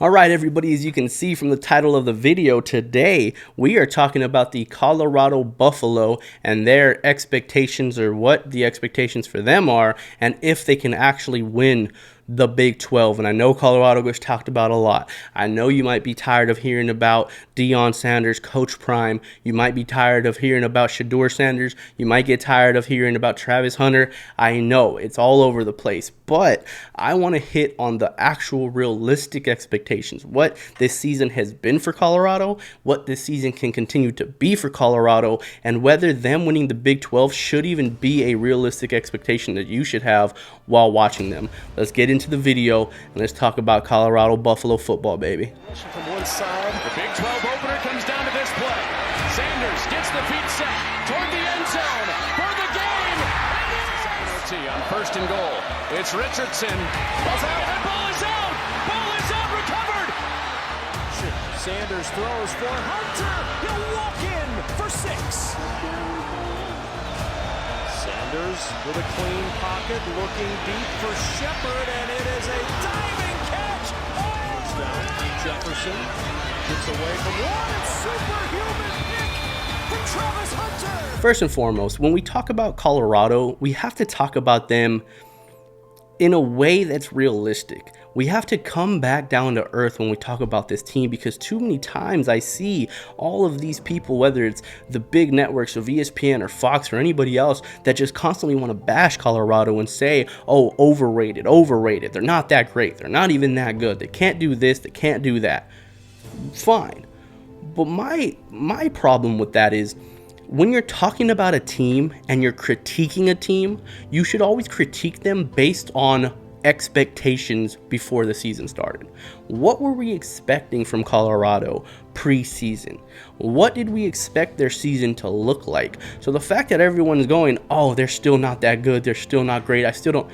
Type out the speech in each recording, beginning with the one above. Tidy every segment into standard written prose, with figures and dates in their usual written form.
All right, everybody, as you can see from the title of the video, today we are talking about the Colorado Buffalo and their expectations, or what the expectations for them are, and if they can actually win the Big 12. And I know Colorado gets talked about a lot. I know you might be tired of hearing about Deion Sanders, Coach Prime. You might be tired of hearing about Shedeur Sanders. You might get tired of hearing about Travis Hunter. I know it's all over the place, but I want to hit on the actual realistic expectations, what this season has been for Colorado, what this season can continue to be for Colorado, and whether them winning the Big 12 should even be a realistic expectation that you should have while watching them. Let's get into the video and let's talk about Colorado Buffalo football, baby. From one side, the Big 12 opener comes down to this play. Sanders gets the feet set toward the end zone for the game. On first and goal, it's Richardson. Ball's out. That ball is out. Ball is out. Recovered. Sanders throws for Hunter. He'll walk in for 6. Sanders with a clean pocket, looking deep for Shepard, and it is a diving catch. Oh! Down. Jefferson gets away from one. It's superhuman pick from Travis Hunter. First and foremost, when we talk about Colorado, we have to talk about them in a way that's realistic. We have to come back down to earth when we talk about this team, because too many times I see all of these people, whether it's the big networks of ESPN or Fox or anybody else, that just constantly want to bash Colorado and say, oh, overrated, they're not that great, they're not even that good, they can't do this, they can't do that. Fine. But my problem with that is, when you're talking about a team and you're critiquing a team, you should always critique them based on expectations before the season started. What were we expecting from Colorado preseason? What did we expect their season to look like? So the fact that everyone's going, oh, they're still not that good, they're still not great, I still don't...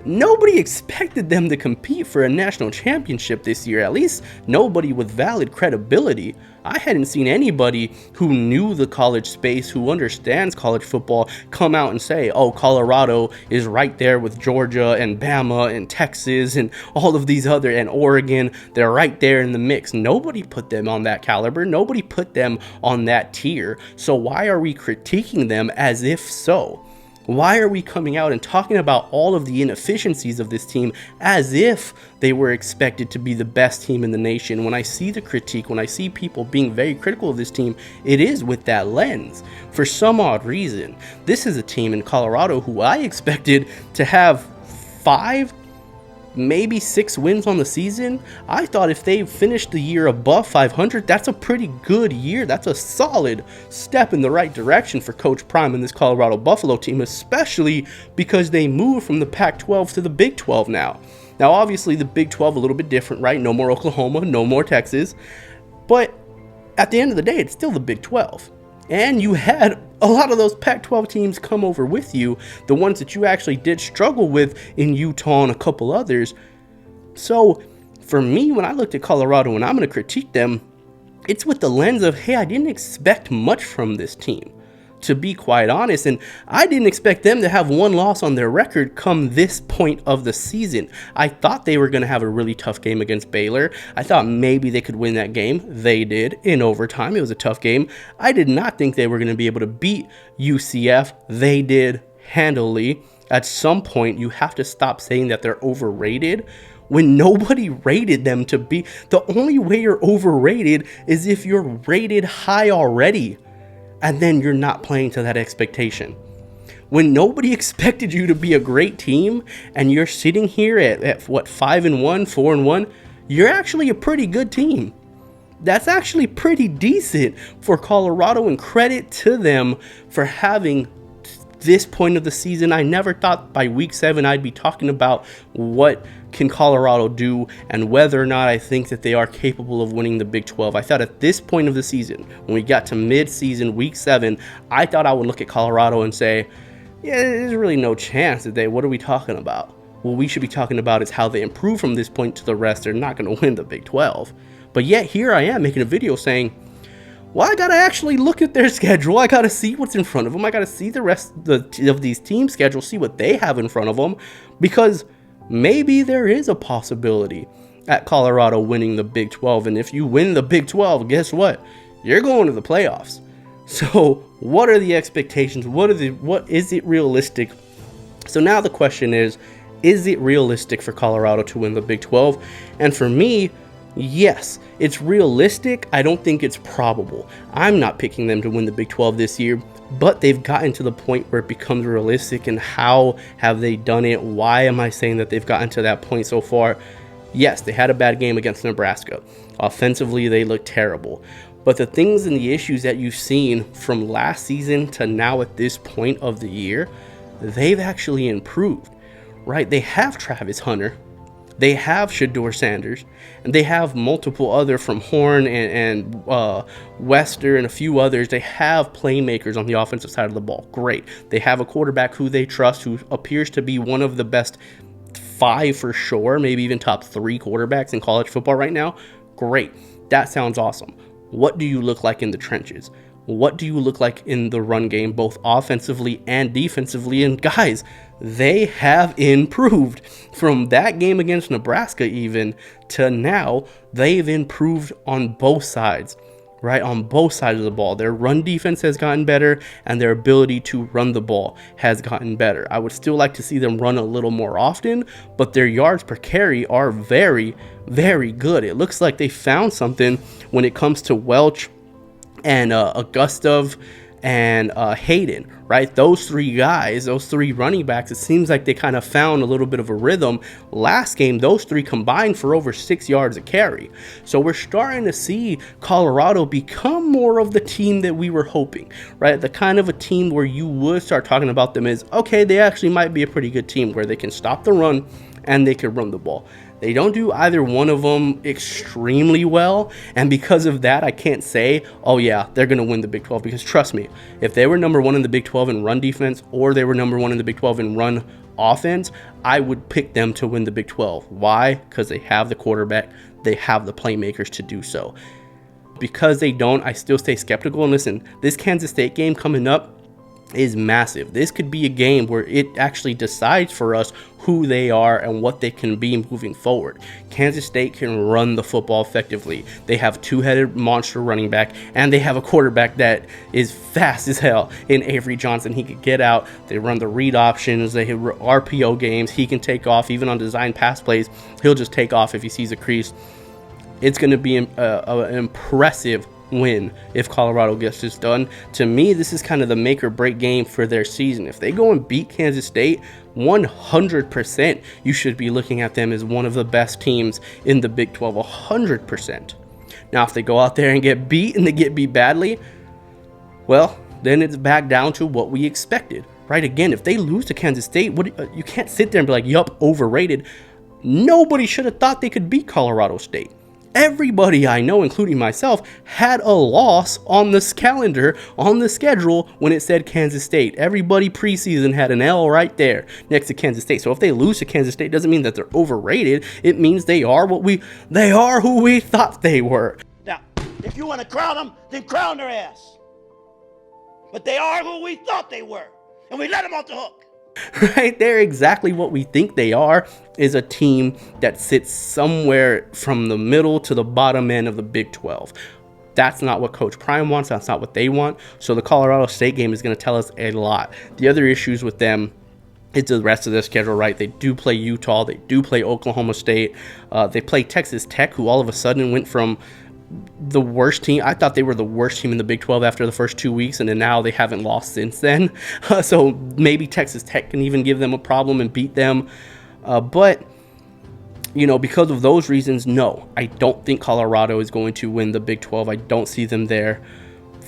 Nobody expected them to compete for a national championship this year, at least nobody with valid credibility. I hadn't seen anybody who knew the college space, who understands college football, come out and say, oh, Colorado is right there with Georgia and Bama and Texas and all of these other, and Oregon, they're right there in the mix. Nobody put them on that caliber. Nobody put them on that tier. So why are we critiquing them as if so? Why are we coming out and talking about all of the inefficiencies of this team as if they were expected to be the best team in the nation? When I see the critique, when I see people being very critical of this team, it is with that lens. For some odd reason, this is a team in Colorado who I expected to have 5, maybe 6 wins on the season. I thought if they finished the year above 500, that's a pretty good year. That's a solid step in the right direction for Coach Prime and this Colorado Buffalo team, especially because they moved from the Pac-12 to the Big 12 now. Now, obviously, the Big 12 a little bit different, right? No more Oklahoma, no more Texas. But at the end of the day, it's still the Big 12. And you had a lot of those Pac-12 teams come over with you, the ones that you actually did struggle with in Utah and a couple others. So for me, when I looked at Colorado and I'm going to critique them, it's with the lens of, hey, I didn't expect much from this team, to be quite honest, and I didn't expect them to have 1 loss on their record come this point of the season. I thought they were going to have a really tough game against Baylor. I thought maybe they could win that game. They did in overtime. It was a tough game. I did not think they were going to be able to beat UCF. They did handily. At some point, you have to stop saying that they're overrated when nobody rated them to be. The only way you're overrated is if you're rated high already, and then you're not playing to that expectation. When nobody expected you to be a great team, and you're sitting here at what, 5-1, 4-1, you're actually a pretty good team. That's actually pretty decent for Colorado, and credit to them for having this point of the season. I never thought by week 7 I'd be talking about what can Colorado do and whether or not I think that they are capable of winning the Big 12. I thought at this point of the season, when we got to mid-season, week 7, I thought I would look at Colorado and say, yeah, there's really no chance that what are we talking about? What we should be talking about is how they improve from this point to the rest. They're not going to win the Big 12. But yet here I am making a video saying, well, I got to actually look at their schedule. I got to see what's in front of them. I got to see the rest of these team schedules, see what they have in front of them, because maybe there is a possibility at Colorado winning the Big 12. And if you win the Big 12, guess what? You're going to the playoffs. So what are the expectations? What is it realistic? So now the question is it realistic for Colorado to win the Big 12? And for me, yes, it's realistic. I don't think it's probable. I'm not picking them to win the Big 12 this year, but they've gotten to the point where it becomes realistic. And how have they done it? Why am I saying that they've gotten to that point so far? Yes, they had a bad game against Nebraska. Offensively, they look terrible. But the things and the issues that you've seen from last season to now at this point of the year, they've actually improved, right? They have Travis Hunter, they have Shedeur Sanders, and they have multiple other from Horn and Wester and a few others. They have playmakers on the offensive side of the ball. Great. They have a quarterback who they trust, who appears to be one of the best 5 for sure, maybe even top 3 quarterbacks in college football right now. Great. That sounds awesome. What do you look like in the trenches? What do you look like in the run game, both offensively and defensively? And guys, they have improved from that game against Nebraska even to now. They've improved on both sides, right? On both sides of the ball. Their run defense has gotten better, and their ability to run the ball has gotten better. I would still like to see them run a little more often, but their yards per carry are very, very good. It looks like they found something when it comes to Welch and Augustov and Hayden, right? Those 3 guys, those 3 running backs, it seems like they kind of found a little bit of a rhythm. Last game, those 3 combined for over 6 yards a carry. So we're starting to see Colorado become more of the team that we were hoping, right? The kind of a team where you would start talking about them as, okay, they actually might be a pretty good team where they can stop the run and they can run the ball. They don't do either one of them extremely well, and because of that, I can't say, oh yeah, they're going to win the Big 12, because trust me, if they were number 1 in the Big 12 in run defense, or they were number 1 in the Big 12 in run offense, I would pick them to win the Big 12. Why? Because they have the quarterback, they have the playmakers to do so. Because they don't, I still stay skeptical. And listen, this Kansas State game coming up is massive. This could be a game where it actually decides for us who they are and what they can be moving forward. Kansas State can run the football effectively. They have 2-headed monster running back, and they have a quarterback that is fast as hell in Avery Johnson. He could get out. They run the read options. They have RPO games. He can take off even on design pass plays. He'll just take off if he sees a crease. It's going to be an impressive win if Colorado gets this done. To me, this is kind of the make or break game for their season. If they go and beat Kansas State, 100% you should be looking at them as one of the best teams in the Big 12, 100%. Now, if they go out there and get beat, and they get beat badly, well, then it's back down to what we expected, right? Again, if they lose to Kansas State, you can't sit there and be like, yup, overrated. Nobody should have thought they could beat Colorado State. Everybody I know, including myself, had a loss on this calendar, on the schedule, when it said Kansas State. Everybody preseason had an L right there next to Kansas State. So if they lose to Kansas State, doesn't mean that they're overrated. It means they are who we thought they were. Now, if you want to crown them, then crown their ass. But they are who we thought they were, and we let them off the hook. Right? They're exactly what we think they are, is a team that sits somewhere from the middle to the bottom end of the Big 12. That's not what Coach Prime wants. That's not what they want. So the Colorado State game is going to tell us a lot. The other issues with them is the rest of their schedule, right? They do play Utah. They do play Oklahoma State. They play Texas Tech, who all of a sudden went from the worst team. I thought they were the worst team in the Big 12 after the first 2 weeks, and then now they haven't lost since then. So maybe Texas Tech can even give them a problem and beat them. But, because of those reasons, no, I don't think Colorado is going to win the Big 12. I don't see them there.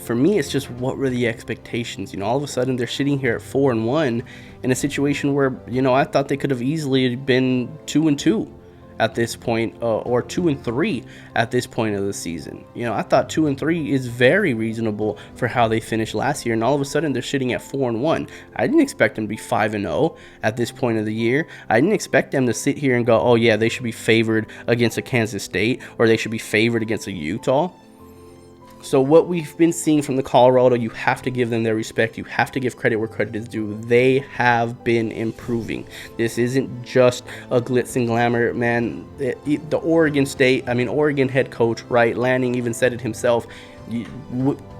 For me, it's just, what were the expectations? All of a sudden they're sitting here at 4-1 in a situation where, I thought they could have easily been 2-2. At this point, or 2-3 at this point of the season. I thought 2-3 is very reasonable for how they finished last year, and all of a sudden they're sitting at 4-1. I didn't expect them to be 5-0 at this point of the year. I didn't expect them to sit here and go, oh yeah, they should be favored against a Kansas State, or they should be favored against a Utah. So what we've been seeing from the Colorado, you have to give them their respect. You have to give credit where credit is due. They have been improving. This isn't just a glitz and glamour, man. The Oregon head coach, right? Lanning even said it himself.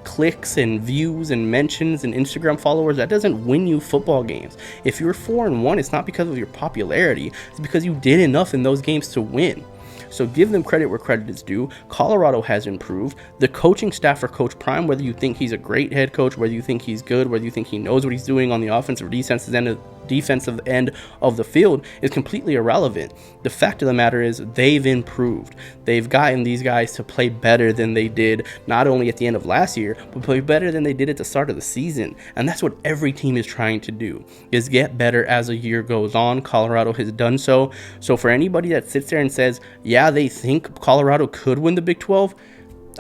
Clicks and views and mentions and Instagram followers, that doesn't win you football games. If you're 4-1, it's not because of your popularity. It's because you did enough in those games to win. So give them credit where credit is due. Colorado has improved. The coaching staff for Coach Prime, whether you think he's a great head coach, whether you think he's good, whether you think he knows what he's doing on the offensive or defensive end of the field, is completely irrelevant. The fact of the matter is they've improved. They've gotten these guys to play better than they did not only at the end of last year, but play better than they did at the start of the season. And that's what every team is trying to do, is get better as the year goes on. Colorado has done so. So for anybody that sits there and says, yeah, they think Colorado could win the Big 12,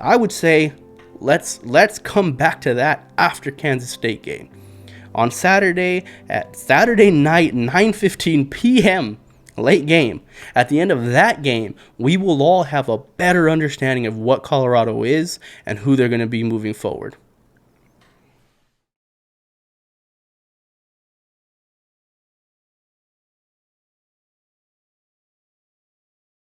I would say let's come back to that after Kansas State game. On Saturday night, 9:15 p.m., late game. At the end of that game, we will all have a better understanding of what Colorado is and who they're going to be moving forward.